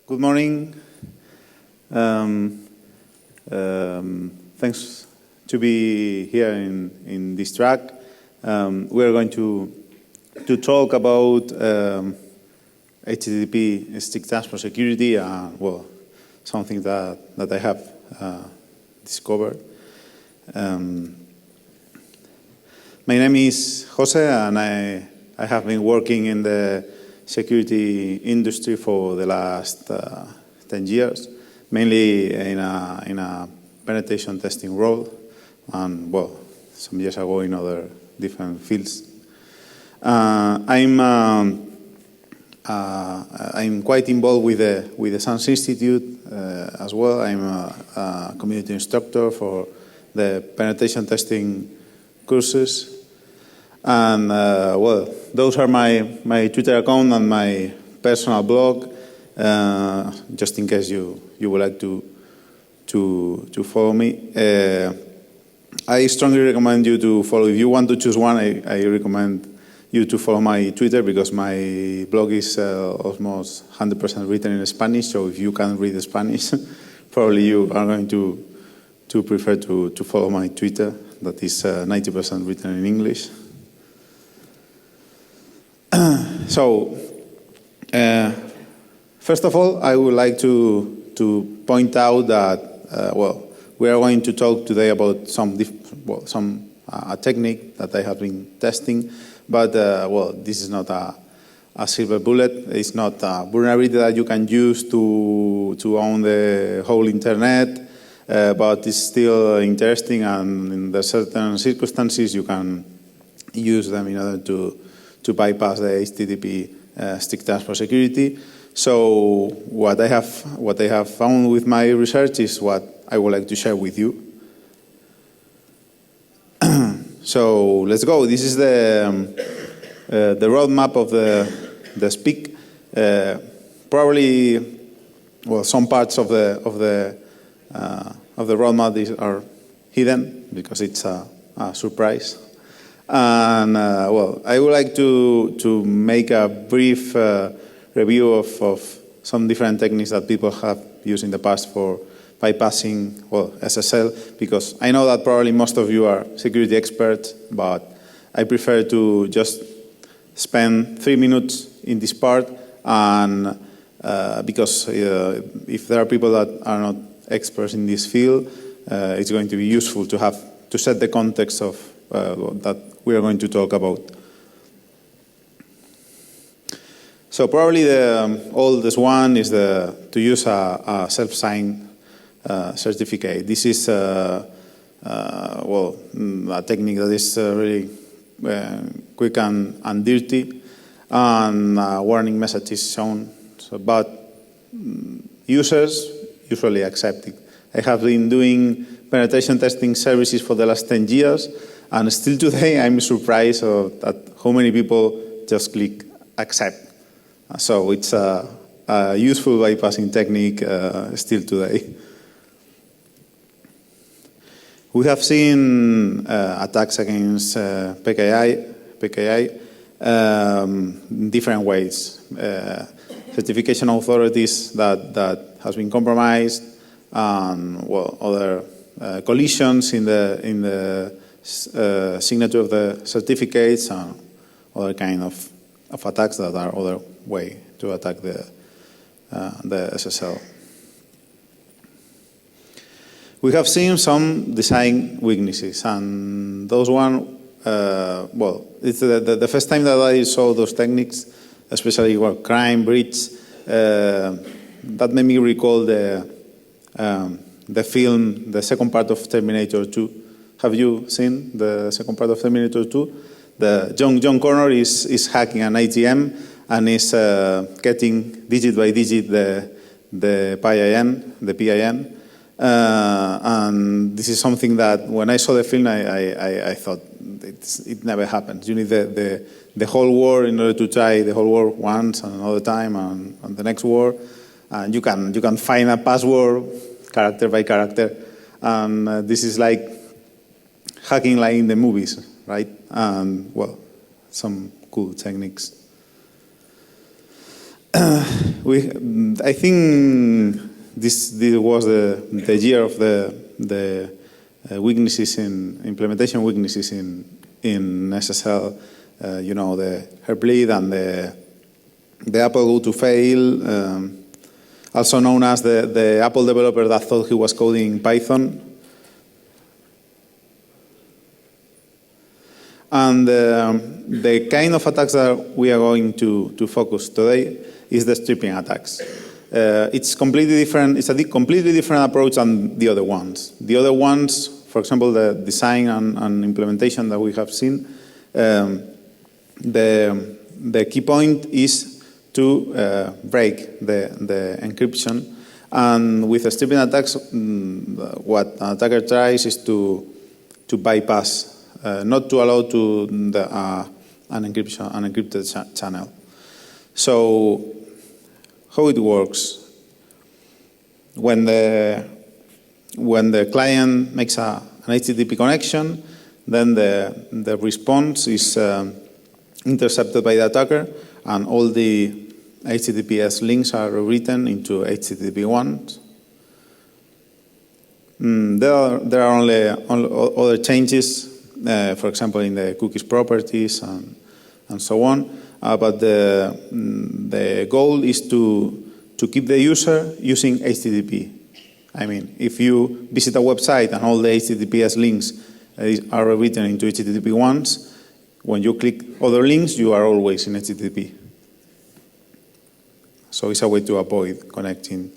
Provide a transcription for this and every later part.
Good morning. Thanks to be here in this track. We are going to talk about HTTP stick transport security, well, something that I have discovered. My name is Jose, and I have been working in the security industry for the last 10 years, mainly in a penetration testing role, and well, some years ago in other different fields. I'm quite involved with the SANS Institute as well. I'm a community instructor for the penetration testing courses. And well, those are my Twitter account and my personal blog, just in case you would like to follow me. I strongly recommend you to follow. If you want to choose one, I recommend you to follow my Twitter, because my blog is almost 100% written in Spanish. So if you can read Spanish, probably you are going to prefer to follow my Twitter. That is 90% written in English. So, first of all, I would like to point out that well, we are going to talk today about some technique that I have been testing, but well, this is not a silver bullet. It's not a vulnerability that you can use to own the whole internet, but it's still interesting, and in the certain circumstances you can use them in order to bypass the HTTP stick transport security. So what I have found with my research is what I would like to share with you. So let's go. This is the roadmap of the SPIC. Probably, well, some parts of the roadmap are hidden because it's a surprise. And well, I would like to make a brief review of some different techniques that people have used in the past for bypassing, well, SSL, because I know that probably most of you are security experts, but I prefer to just spend 3 minutes in this part, and because if there are people that are not experts in this field, it's going to be useful to set the context of that we are going to talk about. So probably the oldest one is to use a self-signed certificate. This is well, a technique that is really quick and dirty, and a warning message is shown. So, but users usually accept it. I have been doing penetration testing services for the last 10 years, and still today I'm surprised at how many people just click accept. So it's a useful bypassing technique still today. We have seen attacks against PKI in different ways. Certification authorities that has been compromised, and well, other collisions in the signature of the certificates, and other kind of attacks that are other way to attack the SSL. We have seen some design weaknesses, and those one, well, it's the first time that I saw those techniques, especially crime, breach, that made me recall the film, the second part of Terminator 2. Have you seen the second part of Terminator 2? The John Connor is hacking an ATM and is getting digit by digit the PIN. And this is something that when I saw the film, I thought it never happens. You need the whole war in order to try the whole war once and another time and the next war. And you can find a password character by character. And this is like hacking like in the movies, right? And well, some cool techniques. I think this was the year of the weaknesses in implementation weaknesses in SSL. You know, the Heartbleed and the Apple Go to Fail, also known as the Apple developer that thought he was coding Python. And the kind of attacks that we are going to focus today is the stripping attacks. It's completely different. It's a completely different approach than the other ones. The other ones, for example, the design and implementation that we have seen, the key point is to break the encryption. And with the stripping attacks, what an attacker tries is to bypass. Not to allow to an encrypted channel. So, how it works? When the client makes an HTTP connection, then the response is intercepted by the attacker, and all the HTTPS links are rewritten into HTTP ones. There are only other changes. For example, in the cookies properties and so on. But the goal is to keep the user using HTTP. I mean, if you visit a website and all the HTTPS links are written into HTTP ones, when you click other links, you are always in HTTP. So it's a way to avoid connecting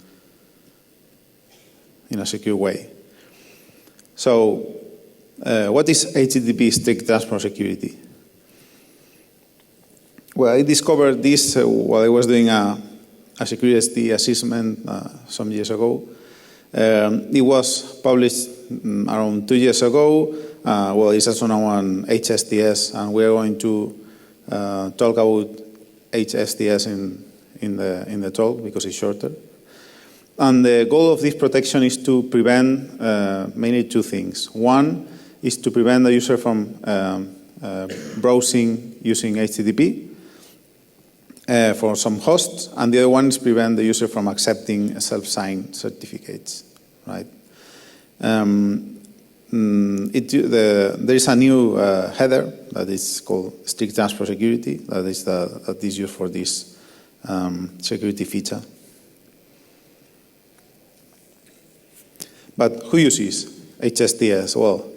in a secure way. So, what is HTTP strict transport security? Well, I discovered this while I was doing a security assessment some years ago. It was published around 2 years ago. Well, it's also known as HSTS, and we're going to talk about HSTS in the talk because it's shorter. And the goal of this protection is to prevent mainly two things. One is to prevent the user from browsing using HTTP for some hosts, and the other one is prevent the user from accepting self-signed certificates, right? There is a new header that is called strict transport security that is used for this security feature. But who uses HSTS? Well,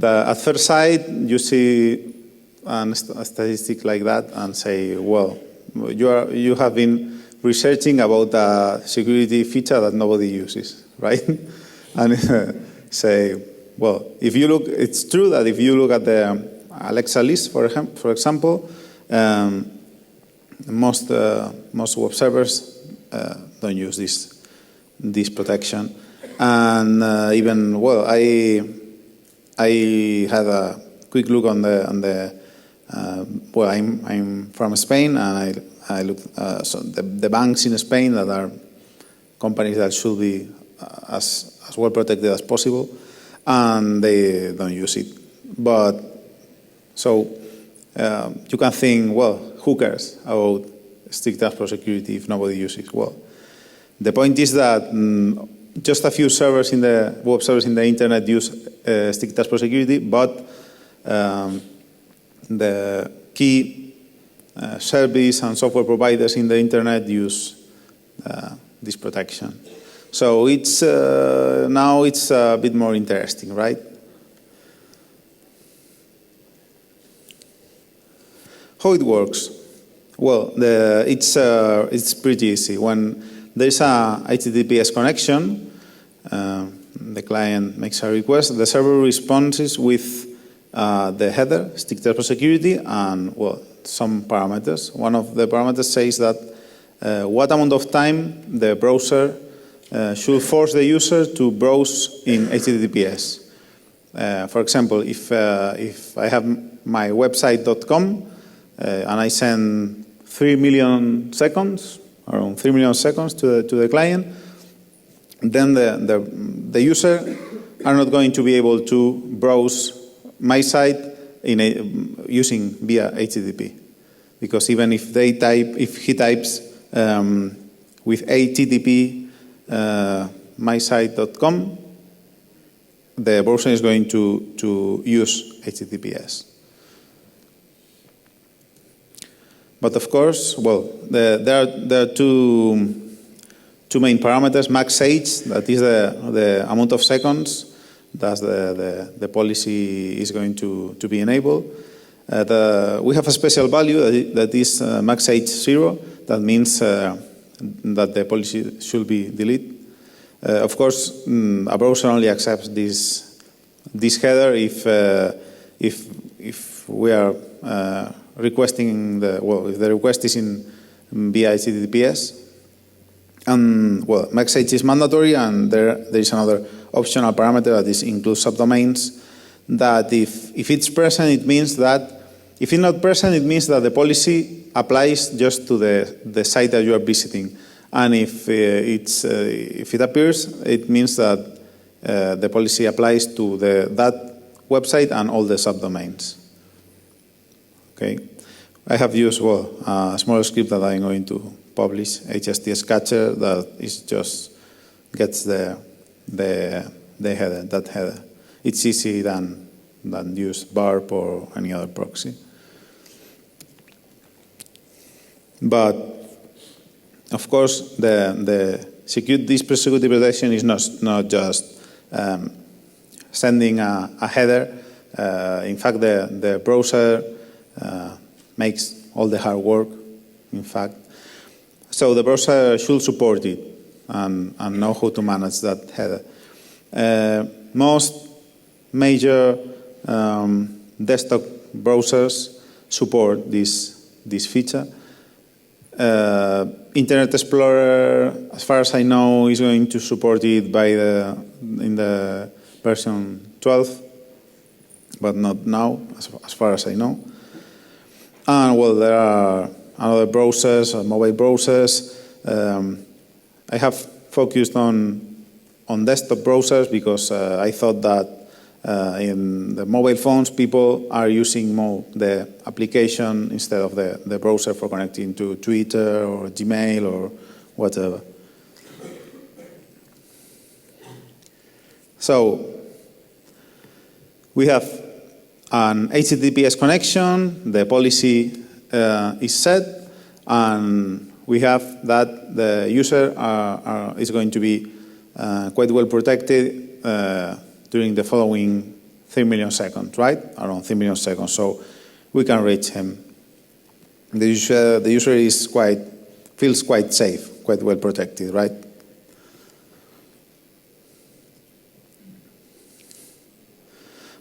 at first sight, you see a statistic like that and say, well, you have been researching about a security feature that nobody uses, right? And say, well, if you look, it's true that if you look at the Alexa list, for example, most web servers don't use this protection. And even, well, I had a quick look on the well, I'm from Spain, and I looked so the banks in Spain that are companies that should be as well protected as possible, and they don't use it. But so you can think, well, who cares about strict transport security if nobody uses it? Well, the point is that just a few servers web servers in the internet use strict transport security, but the key service and software providers in the internet use this protection. So it's now it's a bit more interesting, right? How it works? Well, it's pretty easy. When there's a HTTPS connection, the client makes a request. The server responds with the header, strict transport security, and, well, some parameters. One of the parameters says that what amount of time the browser should force the user to browse in HTTPS. For example, if I have my website.com and I send 3 million seconds, around 3 million seconds to the client, then the user are not going to be able to browse my site using via HTTP, because even if he types with HTTP mysite.com, the browser is going to use HTTPS. But of course, well, there are two main parameters: max age, that is the amount of seconds that the policy is going to be enabled. We have a special value that is max age 0. That means that the policy should be deleted. Of course, a browser only accepts this header if we are requesting if the request is via HTTPS. And well, max age is mandatory, and there is another optional parameter that is include subdomains. That if it's present, it means that. If it's not present, it means that the policy applies just to the site that you are visiting. And if it appears, it means that the policy applies to that website and all the subdomains. Okay, I have used a small script that I'm going to publish, HSTS catcher, that is just gets the header, that header. It's easy than use BARP or any other proxy. But of course, this security protection is not just sending a header. In fact, the browser makes all the hard work, in fact. So the browser should support it and know how to manage that header. Most major desktop browsers support this feature. Internet Explorer, as far as I know, is going to support it in the version 12, but not now, as far as I know. And well, there are other browsers, mobile browsers. I have focused on desktop browsers because I thought that in the mobile phones, people are using more the application instead of the browser for connecting to Twitter or Gmail or whatever. So we have an HTTPS connection, the policy is set, and we have that the user is going to be quite well protected during the following 3 million seconds, right? Around 3 million seconds, so we can reach him. The user feels quite safe, quite well protected, right?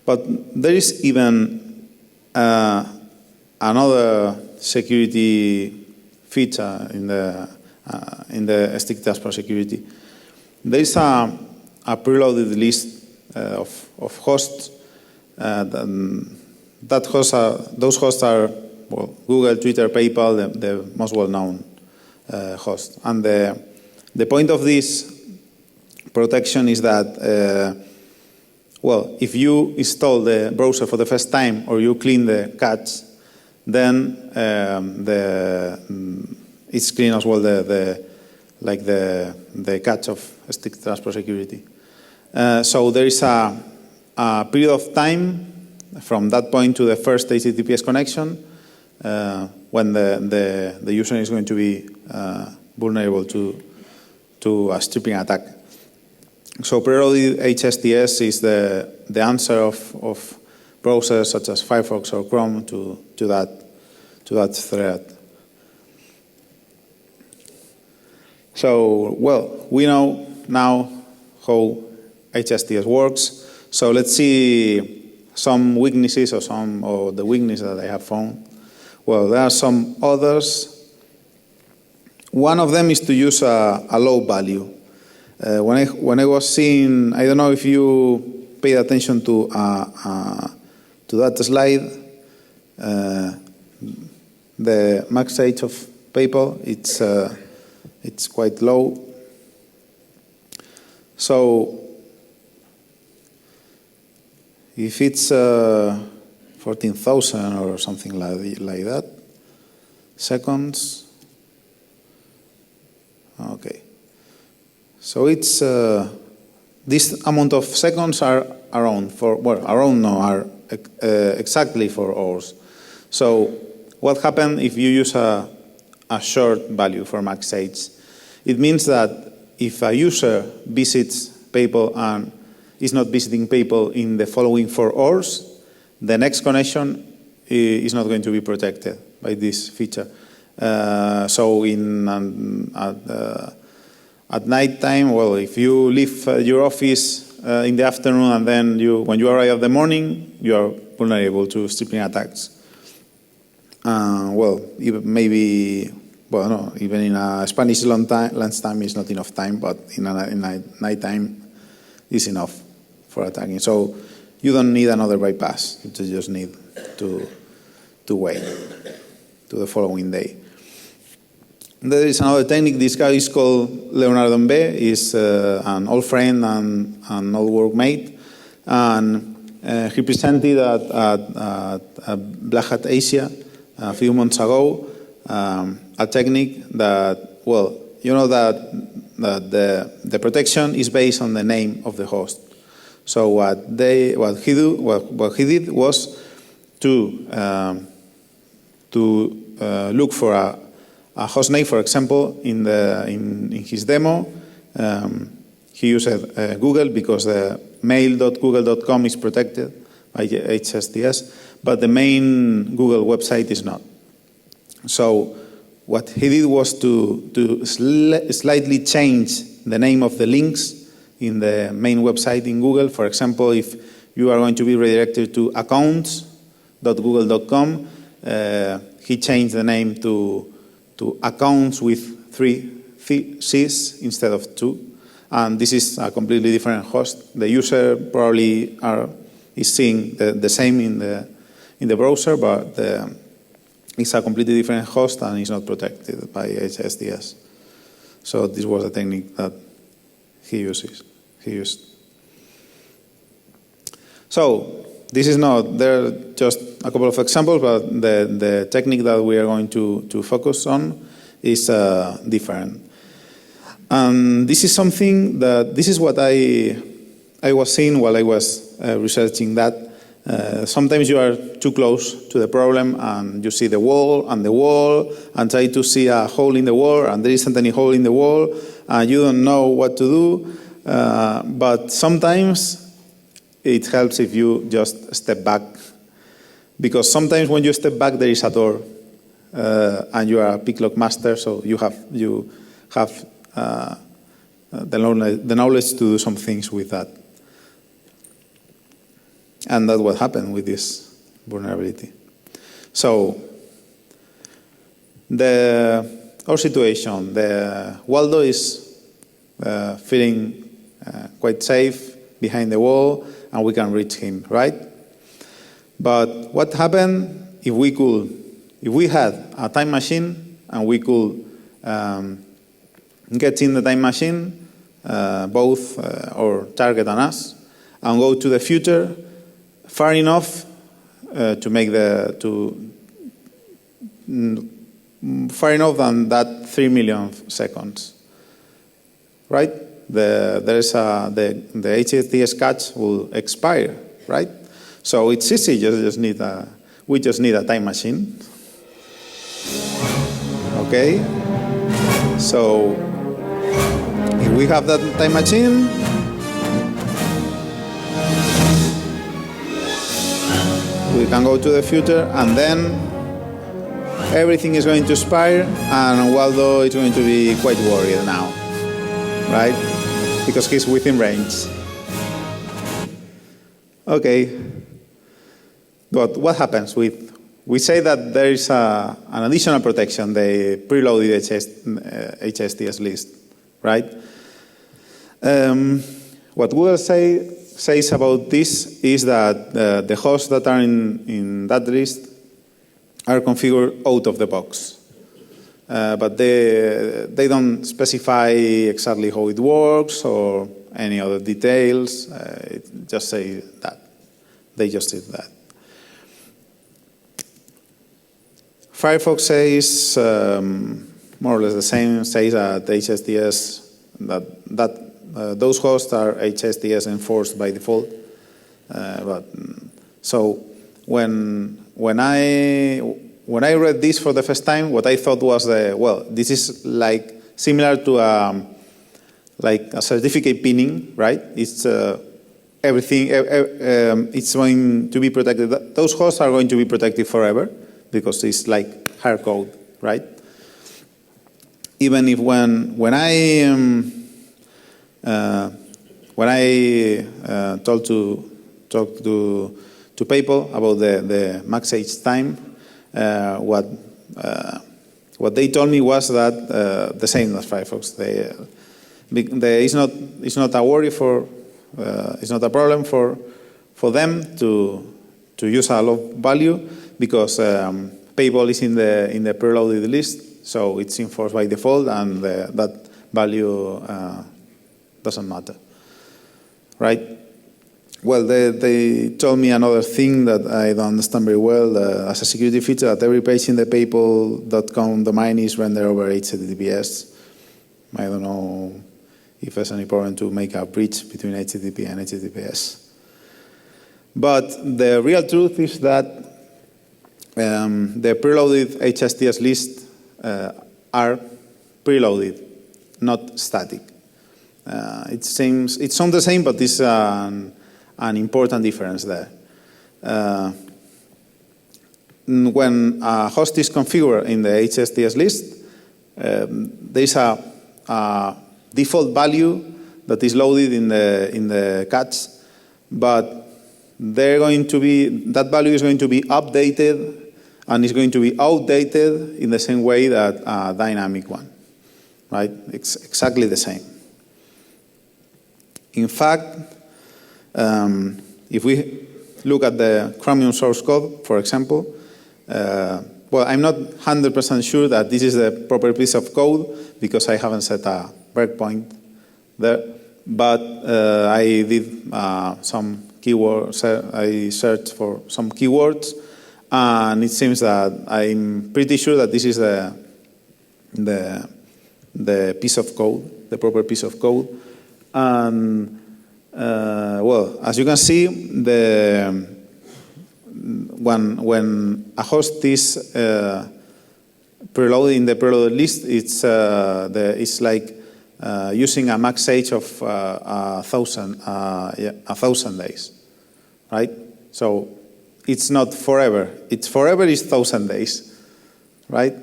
But there is even another security feature in the strict transport security. There is a preloaded list of hosts. Those hosts are Google, Twitter, PayPal, the most well-known hosts. And the point of this protection is that, if you install the browser for the first time or you clean the cache, then it's clean as well the cache of strict transport security. So there is a period of time from that point to the first HTTPS connection when the user is going to be vulnerable to a stripping attack. So preloaded HSTS is the answer of browsers such as Firefox or Chrome to that threat. So we know now how HSTS works. So let's see some weaknesses or the weakness that I have found. Well, there are some others. One of them is to use a low value. When I was seeing, I don't know if you paid attention to that slide, the max age of PayPal, it's quite low. So if it's 14,000 or something like that seconds, Okay. So it's this amount of seconds are around for, well, around no, are exactly 4 hours. So what happens if you use a short value for max age? It means that if a user visits PayPal and is not visiting PayPal in the following 4 hours, the next connection is not going to be protected by this feature. So at night time, well, if you leave your office in the afternoon and then when you arrive in the morning, you are vulnerable to stripping attacks. Well, even even in a Spanish lunchtime is not enough time, but in night time is enough for attacking. So you don't need another bypass. You just need to wait to the following day. There is another technique. This guy is called Leonardo Mbe. He's an old friend and an old workmate. And he presented at Black Hat Asia a few months ago a technique that, well, you know that the protection is based on the name of the host. So what he did was to look for a host name. For example, in his demo, he used Google because the mail.google.com is protected by HSTS, but the main Google website is not. So what he did was to slightly change the name of the links in the main website in Google. For example, if you are going to be redirected to accounts.google.com, he changed the name to accounts with 3 C's instead of 2. And this is a completely different host. The user probably is seeing the same in the browser, but it's a completely different host and it's not protected by HSTS. So this was a technique that he used. So this is not, there are just a couple of examples, but the technique that we are going to focus on is different. And this is something this is what I was seeing while I was researching that. Sometimes you are too close to the problem and you see the wall and try to see a hole in the wall and there isn't any hole in the wall and you don't know what to do. But sometimes it helps if you just step back, because sometimes when you step back there is a door and you are a picklock master, so you have the knowledge to do some things with that. And that's what happened with this vulnerability. So our situation, the Waldo is feeling quite safe behind the wall and we can reach him, right? But what happened if we had a time machine and we could get in the time machine, both our target and us, and go to the future far enough far enough than that 3 million seconds, right? The HSTS catch will expire, right? So it's easy. We just need a time machine. Okay. So if we have that time machine, we can go to the future, and then everything is going to expire, and Waldo is going to be quite worried now, right? Because he's within range. Okay. But what happens we say that there is an additional protection, the preloaded HSTS list, right? What Google says about this is that the hosts that are in that list are configured out of the box. But they don't specify exactly how it works or any other details. Just say that. They just did that. Firefox says, more or less the same, says that HSTS, those hosts are HSTS enforced by default. So when I read this for the first time, what I thought was this is like similar to like a certificate pinning, right? It's everything. It's going to be protected. Those hosts are going to be protected forever because it's like hard code, right? Even if when I talked to people about the max age time, what they told me was that the same as Firefox. It's not a worry for, it's not a problem for them to use a low value because Payball is in the preloaded list, so it's enforced by default, and that value doesn't matter, right? Well, they told me another thing that I don't understand very well. As a security feature, that every page in the paypal.com domain is rendered over HTTPS. I don't know if there's any problem to make a bridge between HTTP and HTTPS. But the real truth is that the preloaded HSTS lists are preloaded, not static. It sounds the same, but it's an important difference there. When a host is configured in the HSTS list, there is a default value that is loaded in the cache, but that value is going to be updated and is going to be outdated in the same way that a dynamic one, right? It's exactly the same. In fact, if we look at the Chromium source code, for example, well, I'm not 100% sure that this is the proper piece of code because I haven't set a breakpoint there, but I did some keywords, I searched for some keywords, and it seems that I'm pretty sure that this is the piece of code, the proper piece of code. And well, as you can see, when a host is preloaded in the preloaded list, it's like using a max age of 1,000 days, right? So it's not forever. It's forever is 1,000 days, right?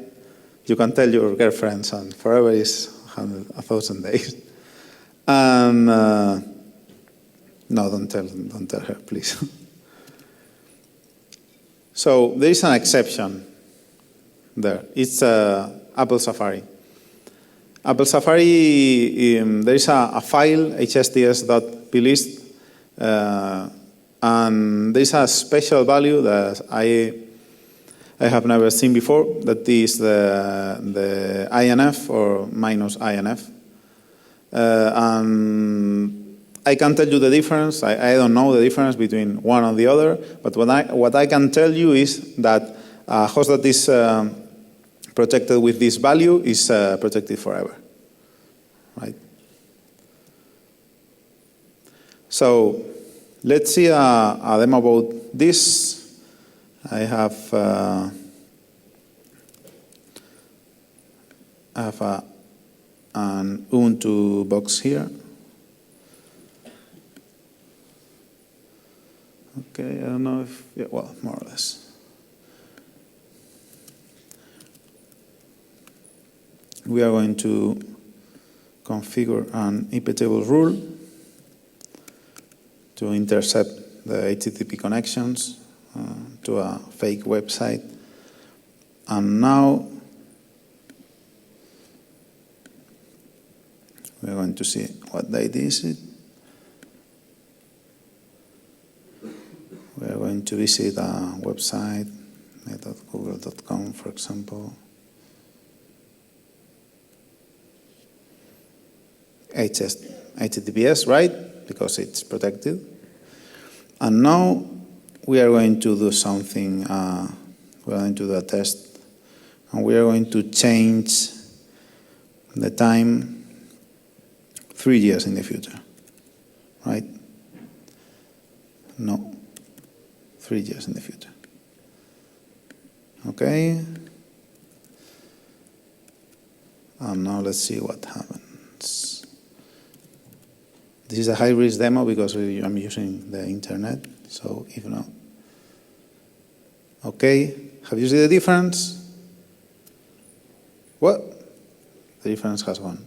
You can tell your girlfriends, and forever is 1,000 days. And no, don't tell her, please. So there is an exception there. It's Apple Safari. Apple Safari, there is a file, hsts.plist, and there is a special value that I have never seen before, that is the INF or -INF. And I can tell you the difference. I don't know the difference between one and the other, but what I can tell you is that a host that is protected with this value is protected forever, right? So let's see a demo about this. I have an Ubuntu box here. Okay, I don't know if, yeah, well, more or less. We are going to configure an IP table rule to intercept the HTTP connections to a fake website. And now we're going to see what date is it. We are going to visit a website, google.com, for example. HTTPS, right? Because it's protected. And now we are going to do something. We are going to do a test, and we are going to change the time 3 years in the future, right? No, 3 years in the future. Okay. And now let's see what happens. This is a high-risk demo because I'm using the internet, so if not. Okay, have you seen the difference? What? The difference has gone.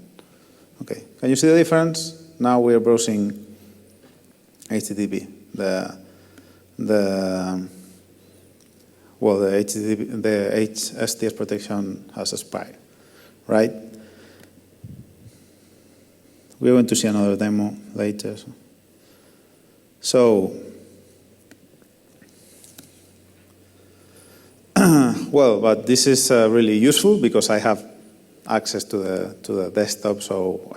Okay, can you see the difference? Now we are browsing HTTP. The HSTS protection has expired, right? We're going to see another demo later. So, well, but this is really useful because I have access to the desktop. So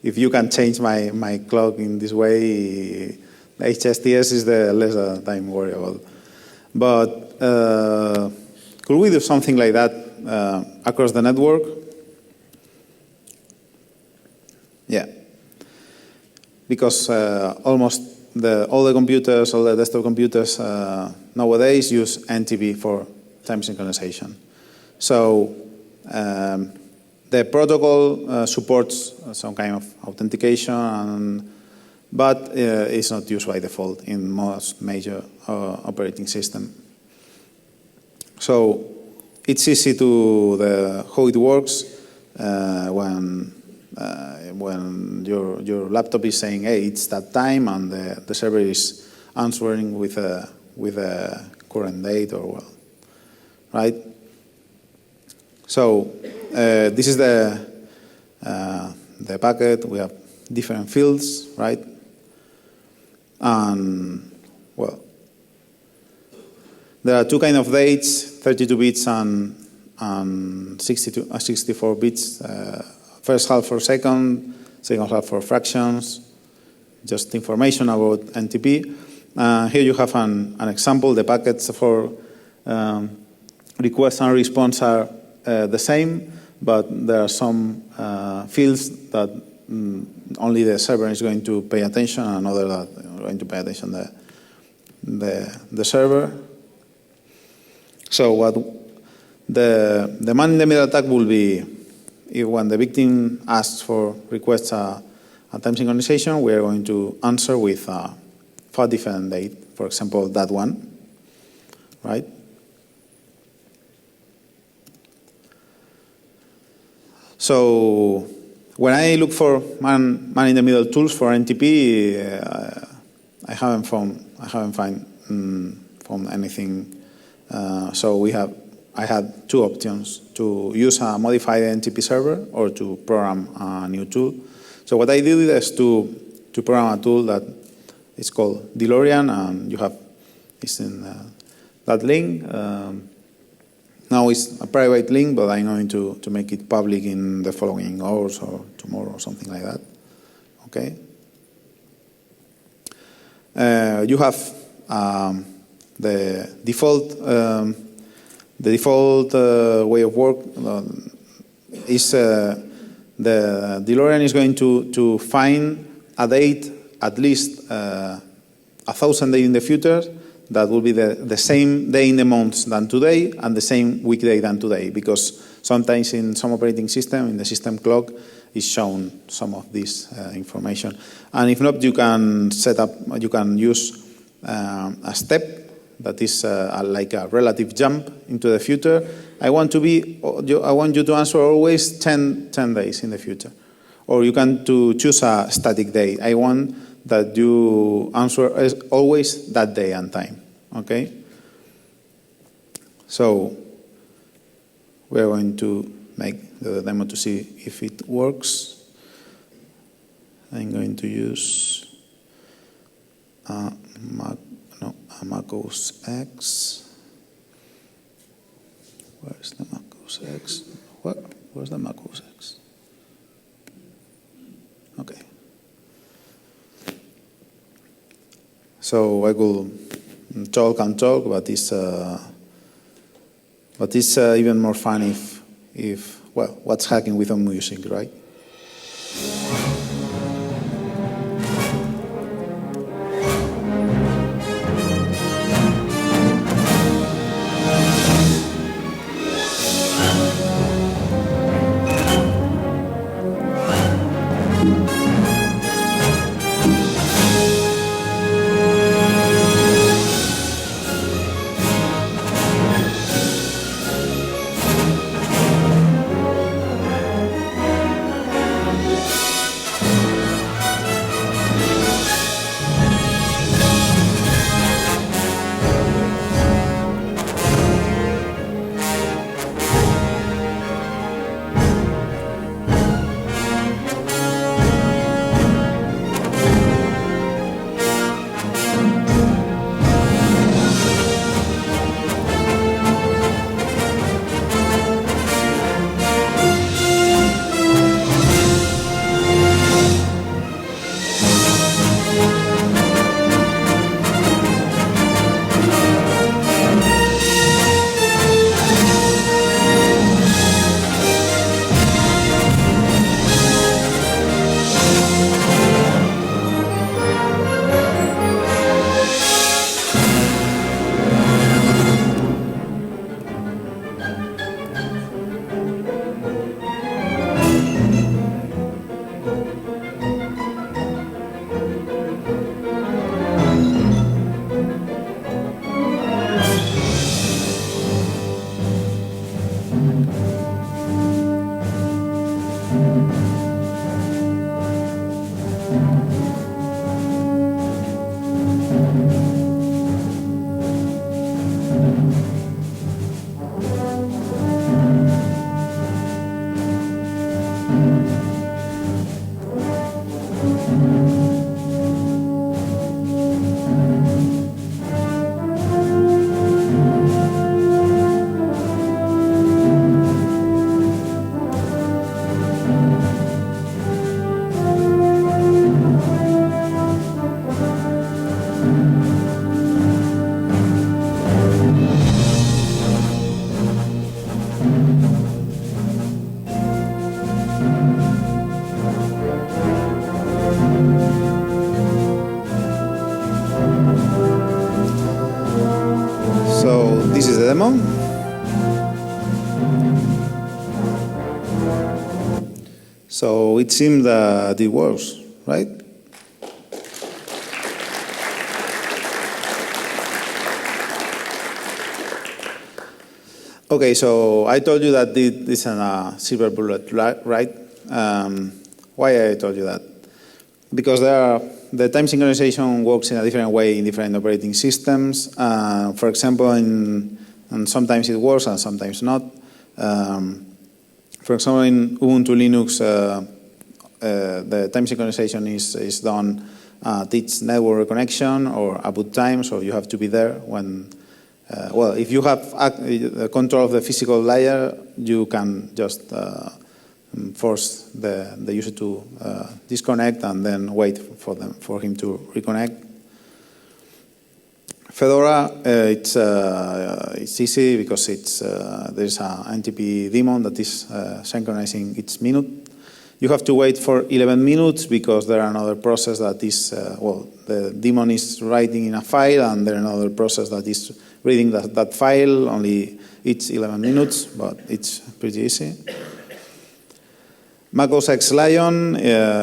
if you can change my clock in this way, HSTS is the less that I'm worried about. But could we do something like that across the network? Yeah, because almost all the computers, all the desktop computers nowadays use NTP for time synchronization. So the protocol supports some kind of authentication, but it's not used by default in most major operating systems. So it's easy to how it works when your laptop is saying, "Hey, it's that time," and the server is answering with a current date or well, right? So this is the packet. We have different fields, right? And well, there are two kinds of dates: 32 bits and 64 bits. First half for second half for fractions. Just information about NTP. Here you have an example. The packets for request and response are the same, but there are some fields that only the server is going to pay attention, and other that are going to pay attention the server. So what the man-in-the-middle attack will be, when the victim asks for requests a time synchronization, we are going to answer with a far different date. For example, that one, right? So when I look for man-in-the-middle tools for NTP, I haven't found anything. So I had two options: to use a modified NTP server or to program a new tool. So what I did is to program a tool that is called DeLorean, and it's in that link. Now it's a private link, but I'm going to make it public in the following hours or tomorrow or something like that. Okay. You have the default. The default way of work is the DeLorean is going to find a date at least 1,000 days in the future that will be the same day in the month than today and the same weekday than today, because sometimes in some operating system, in the system clock, is shown some of this information. And if not, you can use a step that is like a relative jump into the future. I want you to answer always 10 days in the future. Or you can choose a static date. I want that you answer always that day and time. Okay? So we're going to make the demo to see if it works. I'm going to use a macOS X. Where's the macOS X? Where's the macOS X? Okay. So I will talk and talk, but it's even more fun if well, what's hacking without music, right? So this is the demo. So it seems that it works, right? Okay, so I told you that this is a silver bullet, right? Why I told you that? Because the time synchronization works in a different way in different operating systems. For example, and sometimes it works and sometimes not. For example, in Ubuntu Linux, the time synchronization is done at each network connection or a boot time, so you have to be there when. Well, if you have control of the physical layer, you can just force the user to disconnect and then wait for him to reconnect. Fedora, it's easy because there's an NTP daemon that is synchronizing each minute. You have to wait for 11 minutes because there are another process that is, well, the daemon is writing in a file and there another process that is reading that file, only each 11 minutes, but it's pretty easy. Mac OS X Lion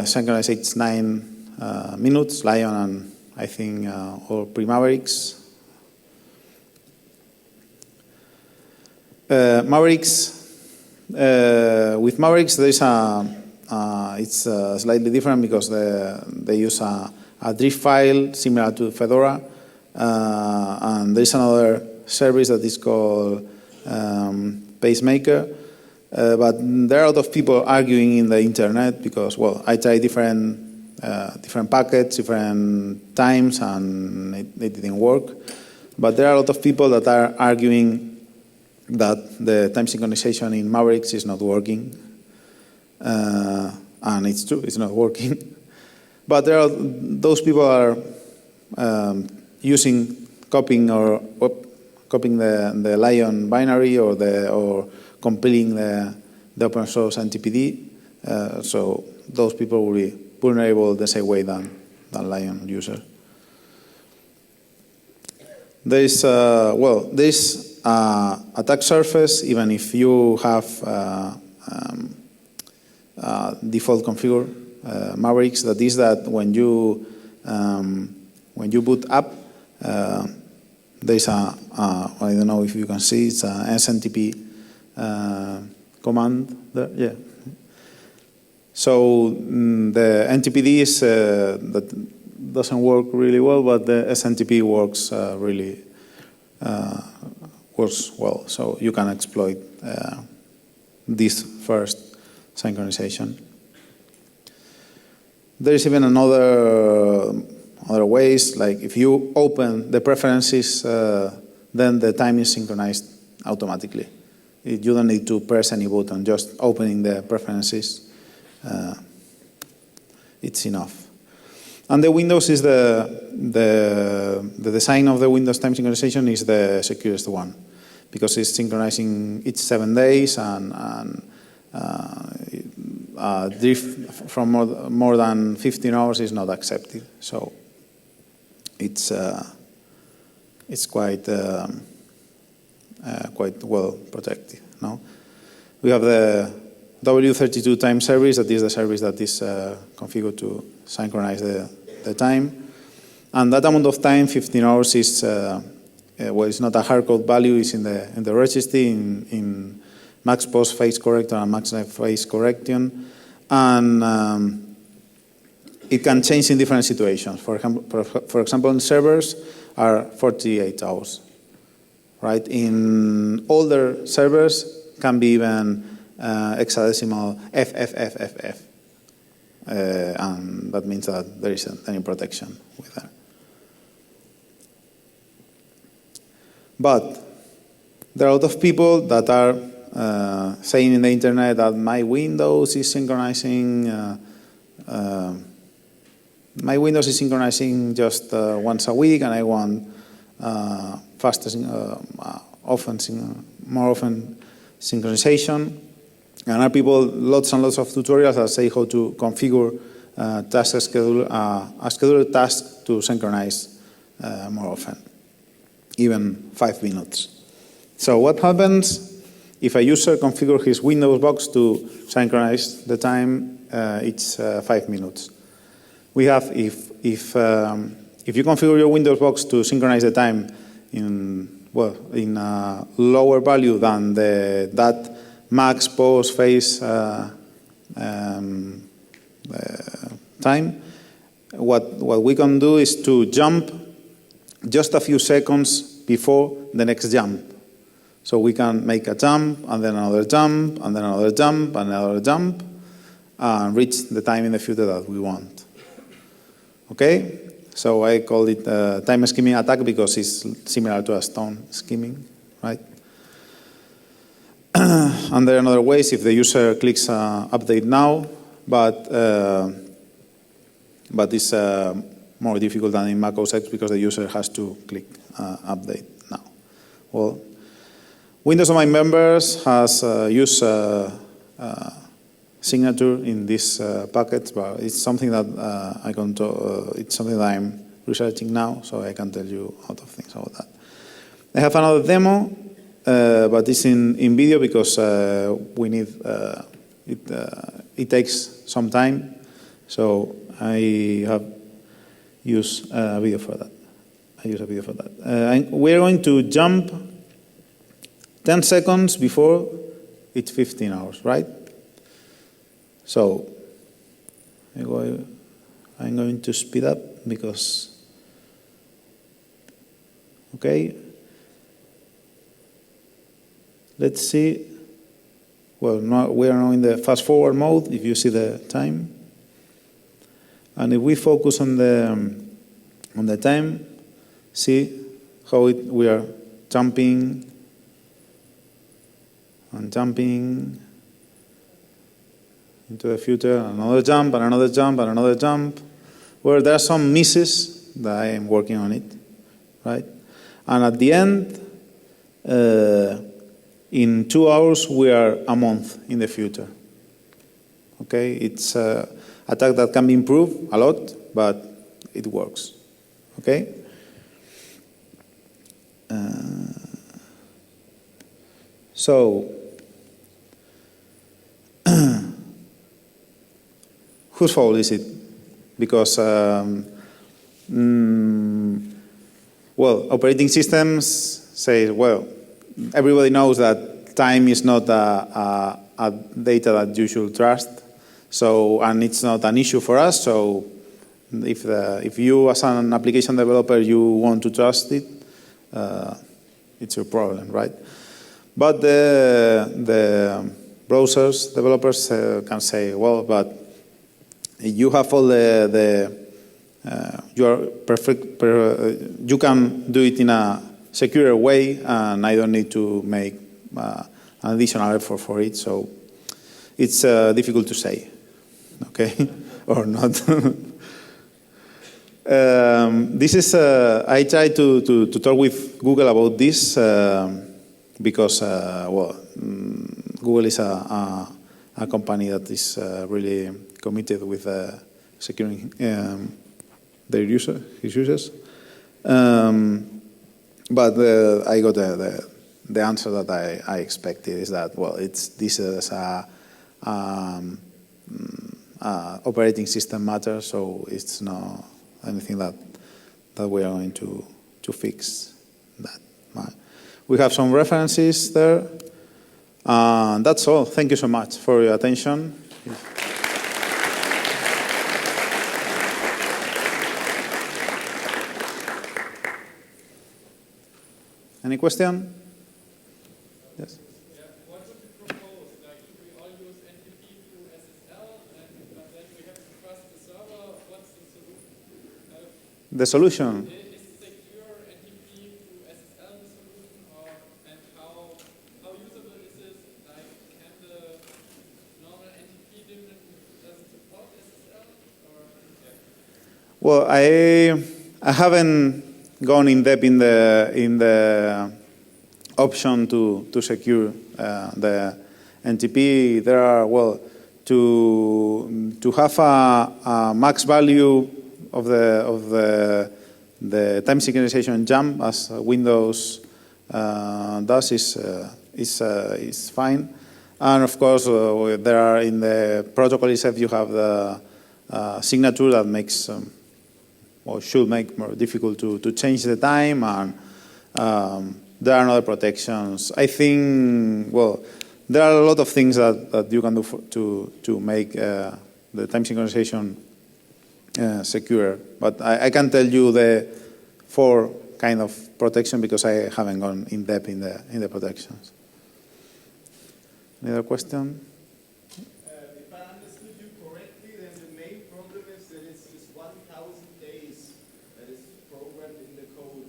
synchronizes each 9 minutes, Lion and I think all pre-Mavericks. Mavericks, with Mavericks there is it's slightly different because they use a drift file similar to Fedora, and there is another service that is called Pacemaker. But there are a lot of people arguing in the internet because, well, I tried different packets, different times, and it didn't work. But there are a lot of people that are arguing that the time synchronization in Mavericks is not working. And it's true, it's not working. But there are those people are copying the Lion binary or compiling the the open source NTPD, so those people will be vulnerable the same way than Lion user. There is attack surface even if you have default configure Mavericks. That is that when you boot up, there's I don't know if you can see, it's an SNTP command there. Yeah. So the NTPD is that doesn't work really well, but the SNTP works works well. So you can exploit this first synchronization. There is even other ways, like if you open the preferences, then the time is synchronized automatically. You don't need to press any button, just opening the preferences, it's enough. And the Windows is the design of the Windows time synchronization is the securest one, because it's synchronizing each 7 days, and drift from more than 15 hours is not accepted. So it's quite well protected. No, we have the W32 time service. That is the service that is configured to synchronize the time, and that amount of time, 15 hours, is well, it's not a hardcode value. It's in the registry in max post phase corrector and max phase correction, and it can change in different situations. For example, in servers are 48 hours, right? In older servers can be even hexadecimal FFFFF, and that means that there isn't any protection with that. But there are a lot of people that are saying in the internet that my Windows is synchronizing. My Windows is synchronizing just once a week, and I want faster, more often synchronization. And there are people, lots and lots of tutorials that say how to configure a scheduled task to synchronize more often, even 5 minutes. So what happens if a user configures his Windows box to synchronize the time? It's 5 minutes. We have if you configure your Windows box to synchronize the time in a lower value than that max post phase time, what we can do is to jump just a few seconds before the next jump. So we can make a jump, and then another jump, and then another jump, and another jump, and reach the time in the future that we want. Okay? So I call it time skimming attack because it's similar to a stone skimming, right? And there are other ways if the user clicks update now, but it's more difficult than in Mac OS X because the user has to click update now. Well, Windows on My Members has used signature in this package, but it's something that it's something that I'm researching now, so I can tell you a lot of things about that. I have another demo, but it's in video because we need it takes some time, so I have used a video for that. We're going to jump 10 seconds before it's 15 hours, right? So I'm going to speed up because, okay. Let's see. Well, we are now in the fast forward mode, if you see the time. And if we focus on the time, see how we are jumping and jumping into the future, another jump, and another jump, and another jump, where there are some misses that I am working on it, right? And at the end, In 2 hours, we are a month in the future. Okay, it's an attack that can be improved a lot, but it works. Okay. So, whose fault is it? Because, well, operating systems say, well, everybody knows that time is not a data that you should trust. So, and it's not an issue for us. So, if you, as an application developer, you want to trust it, it's your problem, right? But the browsers developers can say, well, but you have all you are perfect. You can do it in a secure way, and I don't need to make an additional effort for it. So it's difficult to say, okay, or not. This is I tried to talk with Google about this because well, Google is a company that is really committed with securing their users. But I got the answer that I expected is that, well, this is a operating system matter, so it's not anything that we are going to fix that. We have some references there. That's all. Thank you so much for your attention. Any question? Yes. Yeah. What would you propose? Like, should we all use NTP through SSL, but then we have to trust the server? What's the solution? The solution? Is secure NTP through SSL the solution, and how usable is this? Like, can the normal NTP daemon doesn't support SSL? Or yeah. Well, I haven't gone in depth in the option to secure the NTP. There are, well, to have a max value of the time synchronization jump as Windows does is fine. And of course, there are in the protocol itself you have the signature that makes or should make more difficult to change the time, and there are other protections. I think, well, there are a lot of things that you can do to make the time synchronization secure. But I can tell you the 4 kind of protection because I haven't gone in depth in the protections. Any other question? If I understood you correctly, then the main problem is that it's just 1,000 days that is programmed in the code.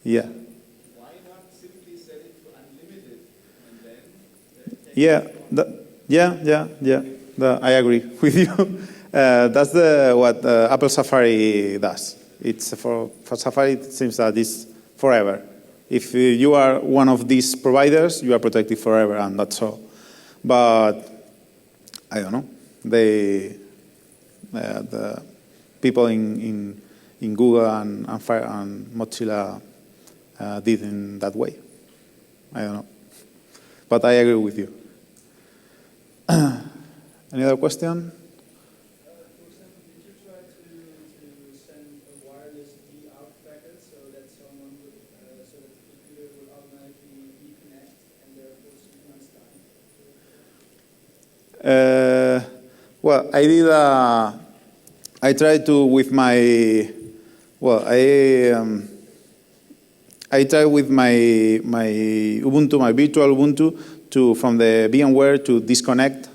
Yeah. Why not simply set it to unlimited and then? I agree with you. That's what Apple Safari does. It's for Safari. It seems that it's forever. If you are one of these providers, you are protected forever, and that's all. But I don't know. The people in Google and Mozilla did in that way. I don't know. But I agree with you. Any other question? For example, did you try to send a wireless D-out packet so that someone would, so that the computer would automatically reconnect and therefore synchronize time? Well, I did. I tried to with my. Well, I tried with my Ubuntu, my virtual Ubuntu, from the VMware to disconnect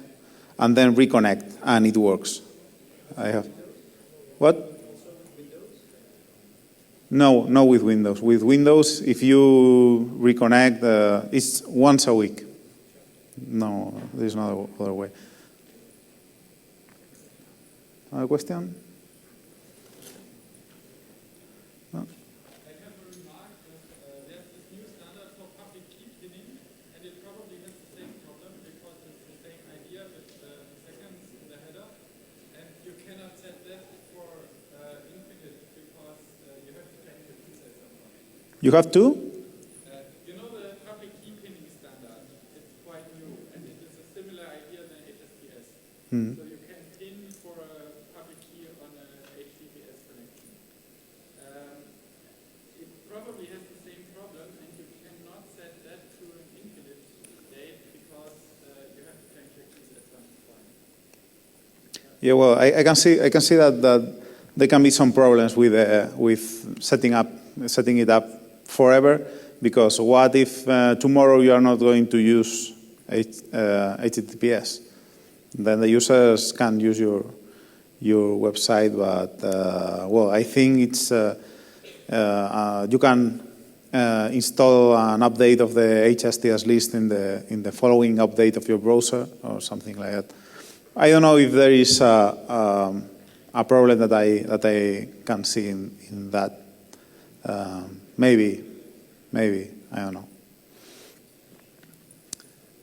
and then reconnect, and it works. I have. What? No, not with Windows. With Windows, if you reconnect, it's once a week. No, there's no other way. Another question? No? I have a remark that there's this new standard for public key pinning, and it You have to? You know the public key pinning standard? It's quite new, and it is a similar idea than HSTS. So you can pin for a public key on a HTTPS connection. It probably has the same problem, and you cannot set that to an infinite date because you have to change your keys at some point. Yeah, well, I can see that there can be some problems with setting it up forever, because what if tomorrow you are not going to use HTTPS? Then the users can use your website, but well, I think it's you can install an update of the HSTS list in the following update of your browser or something like that. I don't know if there is a problem that I can see in that. Maybe, I don't know.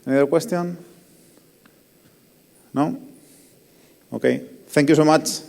Any other question? No? Okay. Thank you so much.